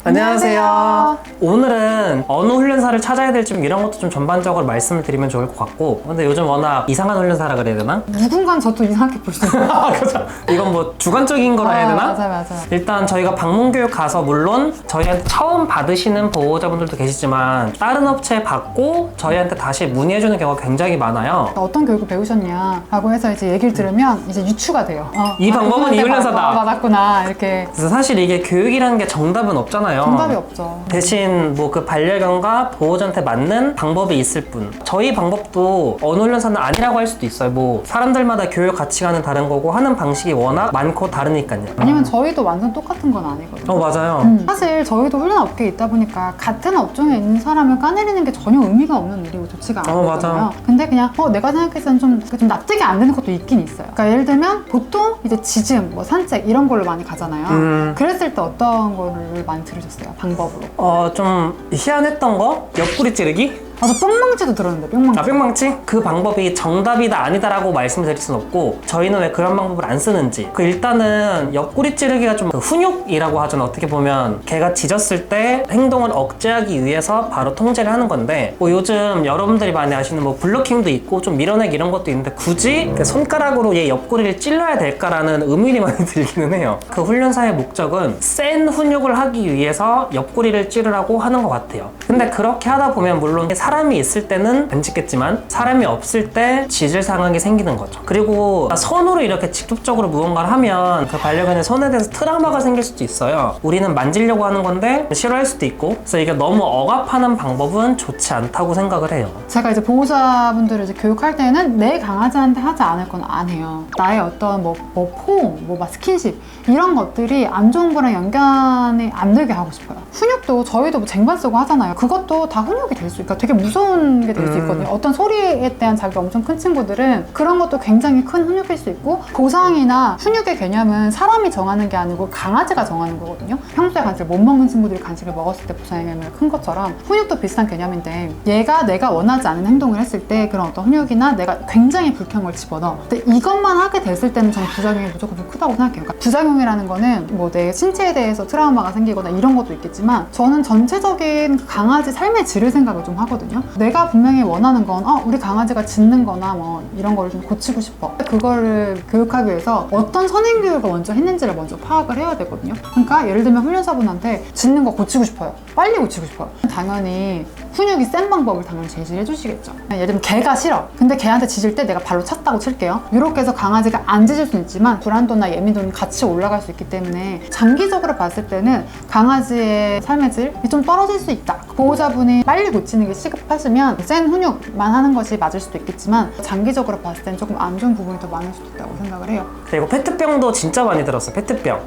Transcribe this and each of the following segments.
안녕하세요. 오늘은 어느 훈련사를 찾아야 될지 이런 것도 좀 전반적으로 말씀을 드리면 좋을 것 같고, 근데 요즘 워낙 이상한 훈련사라 그래야 되나? 누군간 저도 이상하게 볼 수 있어요. 그죠? 이건 뭐 주관적인 거라 해야 되나? 맞아. 일단 저희가 방문교육 가서 물론 저희한테 처음 받으시는 보호자분들도 계시지만 다른 업체에 받고 저희한테 다시 문의해주는 경우가 굉장히 많아요. 어떤 교육을 배우셨냐라고 해서 이제 얘기를 들으면 이제 유추가 돼요. 이 방법은 이 훈련사다. 받았구나 이렇게. 그래서 사실 이게 교육이라는 게 정답은 없잖아요. 정답이 없죠. 대신 뭐 그 반려견과 보호자한테 맞는 방법이 있을 뿐. 저희 방법도 어느 훈련사는 아니라고 할 수도 있어요. 뭐 사람들마다 교육 가치관은 다른 거고 하는 방식이 워낙 많고 다르니까요. 왜냐면 저희도 완전 똑같은 건 아니거든요. 맞아요. 사실 저희도 훈련 업계에 있다 보니까 같은 업종에 있는 사람을 까내리는 게 전혀 의미가 없는 일이고 좋지가 않거든요. 맞아. 근데 그냥 내가 생각해서는 좀 납득이 안 되는 것도 있긴 있어요. 그러니까 예를 들면 보통 이제 지즘, 뭐 산책 이런 걸로 많이 가잖아요. 그랬을 때 어떤 거를 많이 들으셨어요? 방법으로? 좀 희한했던 거? 옆구리 찌르기? 저 뿅망치도 들었는데 뿅망치. 뿅망치? 그 방법이 정답이다 아니다라고 말씀드릴 순 없고, 저희는 왜 그런 방법을 안 쓰는지. 일단은 옆구리 찌르기가 좀 훈육이라고 하잖아. 어떻게 보면 개가 짖었을 때 행동을 억제하기 위해서 바로 통제를 하는 건데, 뭐 요즘 여러분들이 많이 아시는 뭐 블로킹도 있고 좀 밀어내기 이런 것도 있는데, 굳이 손가락으로 얘 옆구리를 찔러야 될까라는 의문이 많이 들기는 해요. 그 훈련사의 목적은 센 훈육을 하기 위해서 옆구리를 찌르라고 하는 것 같아요. 근데 그렇게 하다 보면 물론 사람이 있을 때는 안 짖겠지만 사람이 없을 때 짖을 상황이 생기는 거죠. 그리고 손으로 이렇게 직접적으로 무언가를 하면 그 반려견의 손에 대해서 트라우마가 생길 수도 있어요. 우리는 만지려고 하는 건데 싫어할 수도 있고, 그래서 이게 너무 억압하는 방법은 좋지 않다고 생각을 해요. 제가 이제 보호자분들을 이제 교육할 때는 내 강아지한테 하지 않을 건 안 해요. 나의 어떤 포옹, 스킨십 이런 것들이 안 좋은 거랑 연관이 안 되게 하고 싶어요. 훈육도 저희도 쟁반 쓰고 하잖아요. 그것도 다 훈육이 될 수 있으니까 되게 무서운 게 될 수 있거든요. 어떤 소리에 대한 자극이 엄청 큰 친구들은 그런 것도 굉장히 큰 훈육일 수 있고, 보상이나 훈육의 개념은 사람이 정하는 게 아니고 강아지가 정하는 거거든요. 평소에 간식을 못 먹는 친구들이 간식을 먹었을 때 보상의 개념이 큰 것처럼 훈육도 비슷한 개념인데, 얘가 내가 원하지 않은 행동을 했을 때 그런 어떤 훈육이나 내가 굉장히 불쾌한 걸 집어넣어. 근데 이것만 하게 됐을 때는 저는 부작용이 무조건 좀 크다고 생각해요. 그러니까 부작용이라는 거는 뭐 내 신체에 대해서 트라우마가 생기거나 이런 것도 있겠지만, 저는 전체적인 강아지 삶의 질을 생각을 좀 하거든요. 내가 분명히 원하는 건 우리 강아지가 짖는 거나 뭐 이런 거를 좀 고치고 싶어. 그거를 교육하기 위해서 어떤 선행 교육을 먼저 했는지를 먼저 파악을 해야 되거든요. 그러니까 예를 들면 훈련사분한테 짖는 거 고치고 싶어요. 빨리 고치고 싶어요. 당연히 훈육이 센 방법을 당연히 제시해 주시겠죠. 예를 들면 개가 싫어. 근데 개한테 짖을 때 내가 발로 찼다고 칠게요. 이렇게 해서 강아지가 안 짖을 수는 있지만 불안도나 예민도는 같이 올라갈 수 있기 때문에 장기적으로 봤을 때는 강아지의 삶의 질이 좀 떨어질 수 있다. 보호자분이 빨리 고치는 게 시급하시면 센 훈육만 하는 것이 맞을 수도 있겠지만, 장기적으로 봤을 때는 조금 안 좋은 부분이 더 많을 수도 있다고 생각을 해요. 그리고 페트병도 진짜 많이 들었어요. 페트병.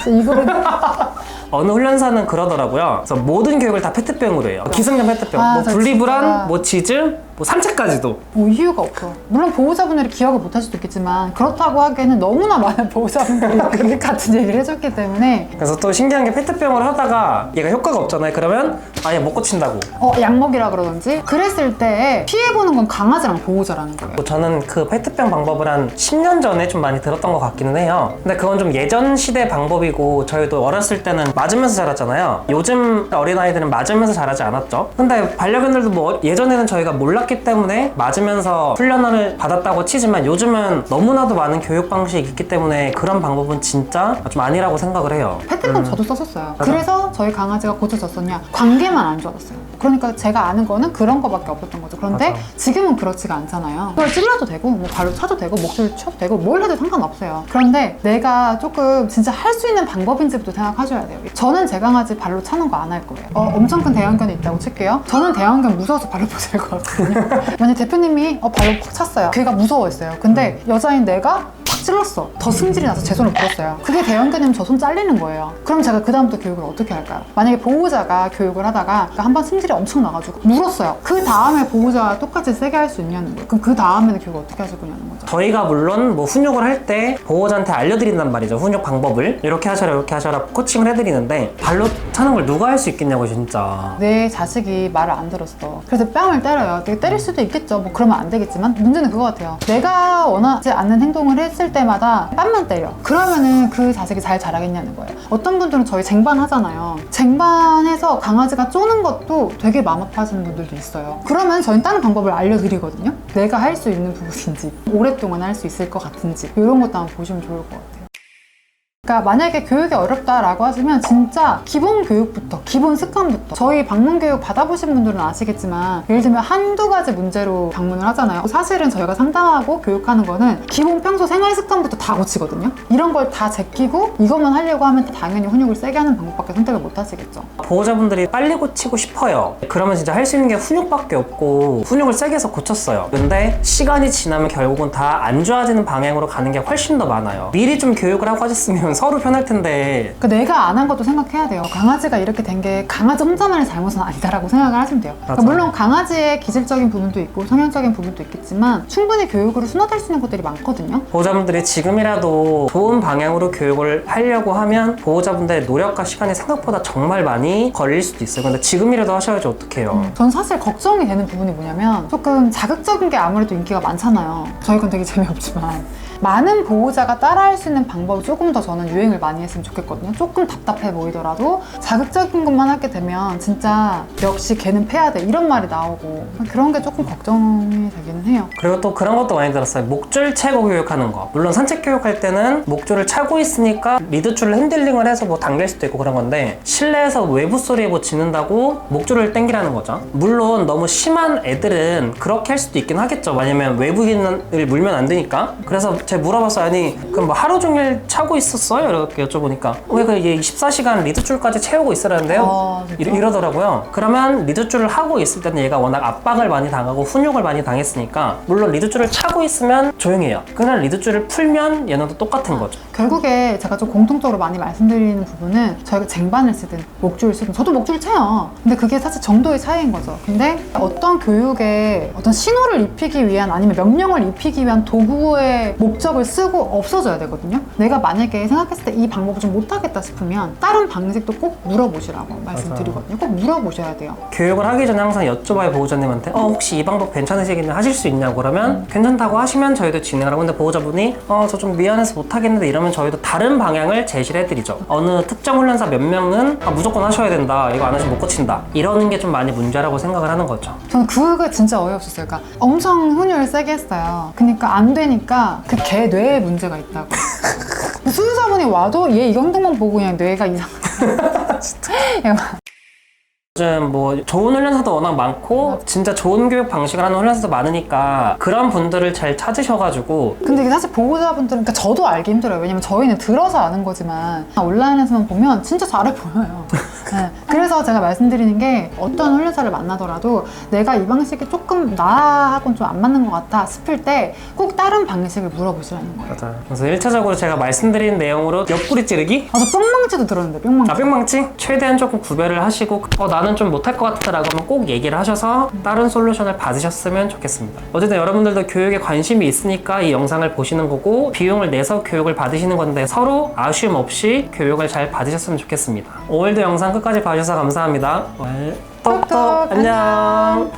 이거를 어느 훈련사는 그러더라고요. 그래서 모든 교육을 다 페트병으로 해요. 기승전 페트병, 분리불안, 짖음, 산책까지도. 이유가 없어. 물론 보호자분들이 기억을 못 할 수도 있겠지만, 그렇다고 하기에는 너무나 많은 보호자분들이 같은 얘기를 해줬기 때문에. 그래서 또 신기한 게, 페트병을 하다가 얘가 효과가 없잖아요. 그러면 아예 못 고친다고. 약 먹이라 그러든지. 그랬을 때 피해보는 건 강아지랑 보호자라는 거예요. 저는 그 페트병 방법을 한 10년 전에 좀 많이 들었던 것 같기는 해요. 근데 그건 좀 예전 시대 방법이고, 저희도 어렸을 때는 맞으면서 자랐잖아요. 요즘 어린아이들은 맞으면서 자라지 않았죠. 근데 반려견들도 뭐 예전에는 저희가 몰랐기 때문에 맞으면서 훈련을 받았다고 치지만, 요즘은 너무나도 많은 교육 방식이 있기 때문에 그런 방법은 진짜 좀 아니라고 생각을 해요. 페트병 저도 썼었어요. 그래서 저희 강아지가 고쳐졌었냐? 관계만 안 좋아졌어요. 그러니까 제가 아는 거는 그런 거밖에 없었던 거죠. 그런데 맞아. 지금은 그렇지가 않잖아요. 그걸 찔러도 되고, 뭐 발로 차도 되고, 목소리를 쳐도 되고, 뭘 해도 상관없어요. 그런데 내가 조금 진짜 할 수 있는 방법인지부터 생각하셔야 돼요. 저는 제 강아지 발로 차는 거 안 할 거예요. 엄청 큰 대형견이 있다고 칠게요. 저는 대형견 무서워서 발로 못 찰 것 같거든요. 만약 대표님이 발로 팍 찼어요. 걔가 무서워했어요. 근데 여자인 내가 팍 찔렀어. 더 승질이 나서 제 손을 물었어요. 그게 대형견이면 저 손 잘리는 거예요. 그럼 제가 그 다음부터 교육을 어떻게 할까요? 만약에 보호자가 교육을 하다가 한번 승질이 엄청 나가지고 물었어요. 그 다음에 보호자와 똑같이 세게 할 수 있냐는 거예요. 그럼 그 다음에는 교육을 어떻게 하실 거냐는 거죠. 저희가 물론 뭐 훈육을 할 때 보호자한테 알려드린단 말이죠. 훈육 방법을 이렇게 하셔라 코칭을 해드리는데, 발로 차는 걸 누가 할 수 있겠냐고 진짜. 내 자식이 말을 안 들었어. 그래서 뺨을 때려요. 때릴 수도 있겠죠. 뭐 그러면 안 되겠지만, 문제는 그거 같아요. 내가 원하지 않는 행동을 했을 때마다 뺨만 때려. 그러면은 그 자식이 잘 자라겠냐는 거예요. 어떤 분들은 저희 쟁반 하잖아요. 쟁반해서 강아지가 쪼는 것도 되게 마음 아파하시는 분들도 있어요. 그러면 저희는 다른 방법을 알려드리거든요. 내가 할 수 있는 부분인지, 오랫동안 할 수 있을 것 같은지 이런 것도 한번 보시면 좋을 것 같아요. 그러니까 만약에 교육이 어렵다라고 하시면 진짜 기본 교육부터, 기본 습관부터, 저희 방문 교육 받아보신 분들은 아시겠지만 예를 들면 한두 가지 문제로 방문을 하잖아요. 사실은 저희가 상담하고 교육하는 거는 기본 평소 생활 습관부터 다 고치거든요. 이런 걸 다 제끼고 이것만 하려고 하면 당연히 훈육을 세게 하는 방법밖에 선택을 못 하시겠죠. 보호자분들이 빨리 고치고 싶어요. 그러면 진짜 할 수 있는 게 훈육밖에 없고 훈육을 세게 해서 고쳤어요. 근데 시간이 지나면 결국은 다 안 좋아지는 방향으로 가는 게 훨씬 더 많아요. 미리 좀 교육을 하고 하셨으면 서로 편할 텐데. 그러니까 내가 안 한 것도 생각해야 돼요. 강아지가 이렇게 된 게 강아지 혼자만의 잘못은 아니다라고 생각을 하시면 돼요. 그러니까 물론 강아지의 기질적인 부분도 있고 성향적인 부분도 있겠지만 충분히 교육으로 순화될 수 있는 것들이 많거든요. 보호자분들이 지금이라도 좋은 방향으로 교육을 하려고 하면 보호자분들의 노력과 시간이 생각보다 정말 많이 걸릴 수도 있어요. 근데 지금이라도 하셔야지 어떡해요. 전 사실 걱정이 되는 부분이 뭐냐면 조금 자극적인 게 아무래도 인기가 많잖아요. 저희 건 되게 재미없지만 많은 보호자가 따라할 수 있는 방법을 조금 더 저는 유행을 많이 했으면 좋겠거든요. 조금 답답해 보이더라도 자극적인 것만 하게 되면 진짜 역시 걔는 패야 돼 이런 말이 나오고 그런 게 조금 걱정이 되기는 해요. 그리고 또 그런 것도 많이 들었어요. 목줄 채고 교육하는 거. 물론 산책 교육할 때는 목줄을 차고 있으니까 리드줄을 핸들링을 해서 뭐 당길 수도 있고 그런 건데 실내에서 외부 소리에 뭐 짖는다고 목줄을 당기라는 거죠. 물론 너무 심한 애들은 그렇게 할 수도 있긴 하겠죠. 왜냐면 외부인을 물면 안 되니까. 그래서 제가 물어봤어요. 아니 그럼 뭐 하루 종일 차고 있었어요? 이렇게 여쭤보니까 왜 그 24시간 리드줄까지 채우고 있으라는데요? 이러더라고요. 그러면 리드줄을 하고 있을 때는 얘가 워낙 압박을 많이 당하고 훈육을 많이 당했으니까 물론 리드줄을 차고 있으면 조용히 해요. 그날 리드줄을 풀면 얘는 또 똑같은 거죠. 결국에 제가 좀 공통적으로 많이 말씀드리는 부분은 저희가 쟁반을 쓰든 목줄을 쓰든 저도 목줄을 채요. 근데 그게 사실 정도의 차이인 거죠. 근데 어떤 교육에 어떤 신호를 입히기 위한 아니면 명령을 입히기 위한 도구의 목적을 쓰고 없어져야 되거든요. 내가 만약에 생각했을 때 이 방법을 좀 못하겠다 싶으면 다른 방식도 꼭 물어보시라고 말씀드리거든요. 꼭 물어보셔야 돼요. 교육을 하기 전에 항상 여쭤봐요. 보호자님한테 혹시 이 방법 괜찮으시겠냐 하실 수 있냐고 그러면 괜찮다고 하시면 저희도 진행을 하고 근데 보호자분이 저 좀 미안해서 못하겠는데 이러면 저희도 다른 방향을 제시를 해드리죠. 어느 특정 훈련사 몇 명은 무조건 하셔야 된다. 이거 안 하시면 못 고친다. 이러는 게 좀 많이 문제라고 생각을 하는 거죠. 저는 그게 진짜 어이없었어요. 그러니까 엄청 훈육을 세게 했어요. 그러니까 안 되니까 그 개 뇌에 문제가 있다고. 수의사분이 와도 얘 이 행동만 보고 그냥 뇌가 이상하다. 진짜. 요즘 뭐 좋은 훈련사도 워낙 많고 진짜 좋은 교육 방식을 하는 훈련사도 많으니까 그런 분들을 잘 찾으셔가지고 근데 이게 사실 보호자분들은 그러니까 저도 알기 힘들어요. 왜냐면 저희는 들어서 아는 거지만 온라인에서만 보면 진짜 잘해 보여요. 네. 그래서 제가 말씀드리는 게 어떤 훈련사를 만나더라도 내가 이 방식이 조금 나하고는 좀 안 맞는 것 같아 싶을 때 꼭 다른 방식을 물어보시라는 거예요. 맞아요. 그래서 1차적으로 제가 말씀드린 내용으로 옆구리 찌르기? 저 뿅망치도 들었는데 뿅망치. 뿅망치? 최대한 조금 구별을 하시고 나는 좀 못할 것 같다라고 하면 꼭 얘기를 하셔서 다른 솔루션을 받으셨으면 좋겠습니다. 어쨌든 여러분들도 교육에 관심이 있으니까 이 영상을 보시는 거고 비용을 내서 교육을 받으시는 건데 서로 아쉬움 없이 교육을 잘 받으셨으면 좋겠습니다. 오늘도 영상 끝까지 봐주셔서 감사합니다. 톡톡 안녕.